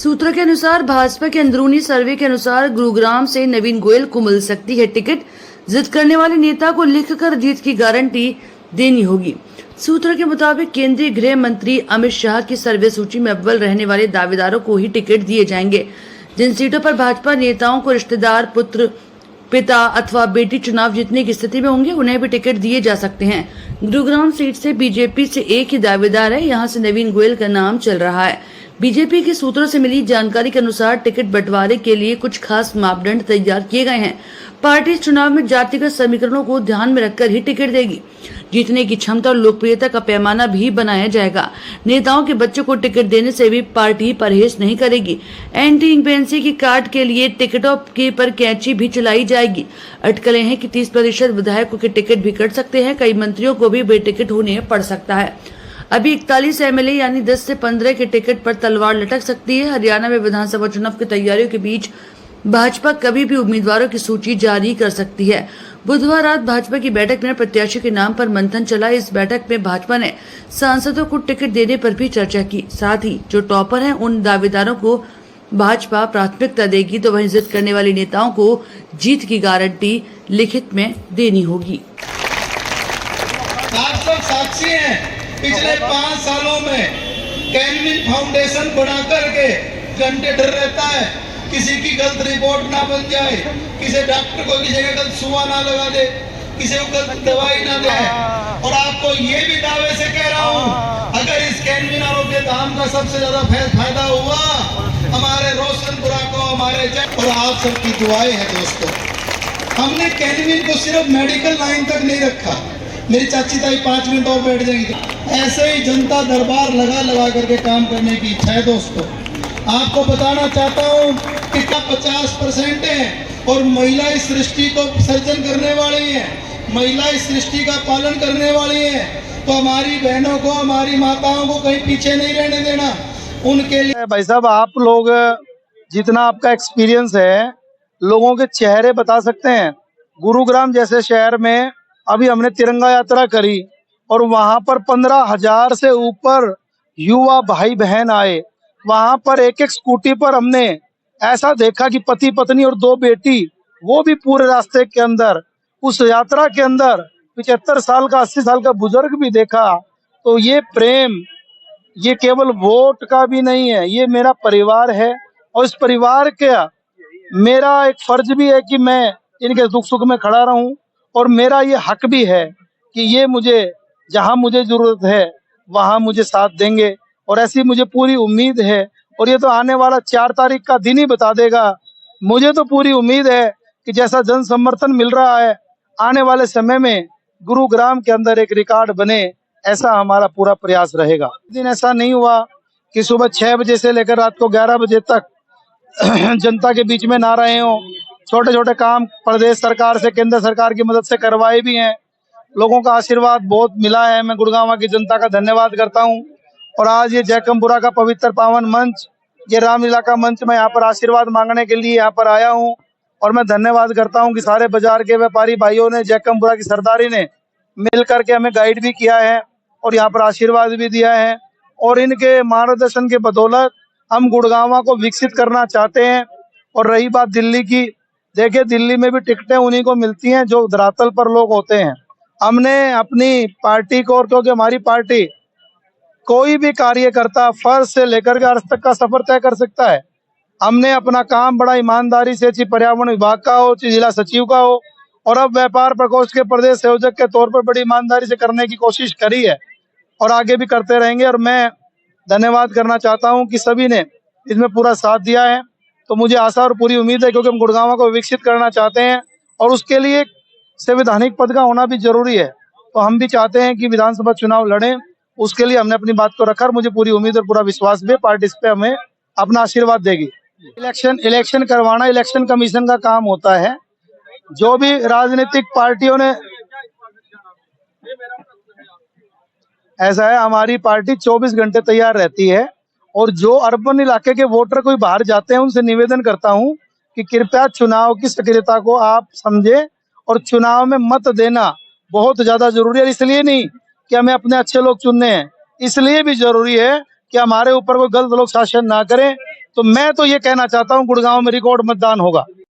सूत्रों के अनुसार भाजपा के अंदरूनी सर्वे के अनुसार गुरुग्राम से नवीन गोयल को मिल सकती है टिकट। जिद करने वाले नेता को लिखकर जीत की गारंटी देनी होगी। सूत्रों के मुताबिक केंद्रीय गृह मंत्री अमित शाह की सर्वे सूची में अव्वल रहने वाले दावेदारों को ही टिकट दिए जाएंगे। जिन सीटों पर भाजपा नेताओं को रिश्तेदार, पुत्र, पिता अथवा बेटी चुनाव जीतने की स्थिति में होंगे, उन्हें भी टिकट दिए जा सकते हैं। गुरुग्राम सीट से बीजेपी से एक ही दावेदार है, यहाँ से नवीन गोयल का नाम चल रहा है। बीजेपी के सूत्रों से मिली जानकारी के अनुसार टिकट बंटवारे के लिए कुछ खास मापदंड तैयार किए गए हैं। पार्टी चुनाव में जातिगत समीकरणों को ध्यान में रखकर ही टिकट देगी। जीतने की क्षमता और लोकप्रियता का पैमाना भी बनाया जाएगा। नेताओं के बच्चों को टिकट देने से भी पार्टी परहेज नहीं करेगी। एंटी इंपेंसी की काट के लिए टिकटों के पर कैंची भी चलाई जाएगी। अटकलें हैं कि 30% विधायकों के टिकट भी कट सकते हैं। कई मंत्रियों को भी बेटिकट होने पड़ सकता है। अभी 41 एमएलए यानी 10 से 15 के टिकट पर तलवार लटक सकती है। हरियाणा में विधानसभा चुनाव की तैयारियों के बीच भाजपा कभी भी उम्मीदवारों की सूची जारी कर सकती है। बुधवार रात भाजपा की बैठक में प्रत्याशी के नाम पर मंथन चला। इस बैठक में भाजपा ने सांसदों को टिकट देने पर भी चर्चा की। साथ ही जो टॉपर हैं उन दावेदारों को भाजपा प्राथमिकता देगी, तो वहीं जिद करने वाले नेताओं को जीत की गारंटी लिखित में देनी होगी। आप सब साक्षी हैं, पिछले 5 सालों में कैनविन फाउंडेशन बना करके घंटे डर रहता है किसी की गलत रिपोर्ट ना बन जाए, किसी डॉक्टर को किसी का गलत सुआ ना लगा दे, किसी को गलत दवाई ना दे। और आपको ये भी दावे से कह रहा हूँ, अगर इस कैनविन आरोग्य धाम का सबसे ज्यादा फायदा हुआ हमारे रोशनपुरा को, हमारे और आप सबकी दुआएं हैं दोस्तों। हमने कैनविन को सिर्फ मेडिकल लाइन तक नहीं रखा। मेरी चाची ताई 5 मिनट और बैठ जाएगी। ऐसे ही जनता दरबार लगा करके काम करने की इच्छा है दोस्तों। आपको बताना चाहता हूँ कि 50% है और महिला इस सृष्टि को सर्जन करने वाली है, महिला इस सृष्टि का पालन करने वाली है। तो हमारी बहनों को, हमारी माताओं को कहीं पीछे नहीं रहने देना। उनके लिए भाई साहब, आप लोग जितना आपका एक्सपीरियंस है, लोगों के चेहरे बता सकते हैं। गुरुग्राम जैसे शहर में अभी हमने तिरंगा यात्रा करी और वहां पर 15,000 से ऊपर युवा भाई बहन आए। वहां पर एक स्कूटी पर हमने ऐसा देखा कि पति पत्नी और 2 बेटी, वो भी पूरे रास्ते के अंदर। उस यात्रा के अंदर 75 साल का, 80 साल का बुजुर्ग भी देखा। तो ये प्रेम, ये केवल वोट का भी नहीं है, ये मेरा परिवार है। और इस परिवार का मेरा एक फर्ज भी है कि मैं इनके दुख सुख में खड़ा रहूं। और मेरा ये हक भी है कि ये मुझे जहां मुझे जरूरत है वहां मुझे साथ देंगे। और ऐसी मुझे पूरी उम्मीद है। और ये तो आने वाला 4 तारीख का दिन ही बता देगा। मुझे तो पूरी उम्मीद है कि जैसा जन समर्थन मिल रहा है, आने वाले समय में गुरुग्राम के अंदर एक रिकॉर्ड बने, ऐसा हमारा पूरा प्रयास रहेगा। दिन ऐसा नहीं हुआ कि सुबह 6 बजे से लेकर रात को 11 बजे तक जनता के बीच में ना रहे हो। छोटे छोटे काम प्रदेश सरकार से, केंद्र सरकार की मदद से करवाए भी हैं। लोगों का आशीर्वाद बहुत मिला है। मैं गुड़गांव की जनता का धन्यवाद करता हूं। और आज ये जयकमपुरा का पवित्र पावन मंच, ये रामलीला का मंच, मैं यहाँ पर आशीर्वाद मांगने के लिए यहाँ पर आया हूँ। और मैं धन्यवाद करता हूँ कि सारे बाजार के व्यापारी भाइयों ने, जयकमपुरा की सरदारी ने मिल करके हमें गाइड भी किया है और यहाँ पर आशीर्वाद भी दिया है। और इनके मार्गदर्शन के बदौलत हम गुड़गांव को विकसित करना चाहते हैं। और रही बात दिल्ली की, देखिए दिल्ली में भी टिकटें उन्हीं को मिलती हैं जो धरातल पर लोग होते हैं। हमने अपनी पार्टी को, और क्योंकि हमारी पार्टी कोई भी कार्यकर्ता फर्ज से लेकर के अर्थ तक का सफर तय कर सकता है। हमने अपना काम बड़ा ईमानदारी से, चाहे पर्यावरण विभाग का हो, चाहे जिला सचिव का हो, और अब व्यापार प्रकोष्ठ के प्रदेश संयोजक के तौर पर बड़ी ईमानदारी से करने की कोशिश करी है और आगे भी करते रहेंगे। और मैं धन्यवाद करना चाहता हूं कि सभी ने इसमें पूरा साथ दिया है। तो मुझे आशा और पूरी उम्मीद है, क्योंकि हम गुड़गांव को विकसित करना चाहते हैं और उसके लिए संवैधानिक पद का होना भी जरूरी है। तो हम भी चाहते हैं कि विधानसभा चुनाव लड़ें। उसके लिए हमने अपनी बात को रखा और मुझे पूरी उम्मीद और पूरा विश्वास भी पार्टी इस पे हमें अपना आशीर्वाद देगी। इलेक्शन करवाना इलेक्शन कमीशन का काम होता है। जो भी राजनीतिक पार्टियों ने, ऐसा है, हमारी पार्टी 24 घंटे तैयार रहती है। और जो अर्बन इलाके के वोटर कोई बाहर जाते हैं, उनसे निवेदन करता हूं कि कृपया चुनाव की सक्रियता को आप समझे और चुनाव में मत देना बहुत ज्यादा जरूरी है। इसलिए नहीं कि हमें अपने अच्छे लोग चुनने हैं, इसलिए भी जरूरी है कि हमारे ऊपर कोई गलत लोग शासन ना करें। तो मैं तो ये कहना चाहता हूँ गुड़गांव में रिकॉर्ड मतदान होगा।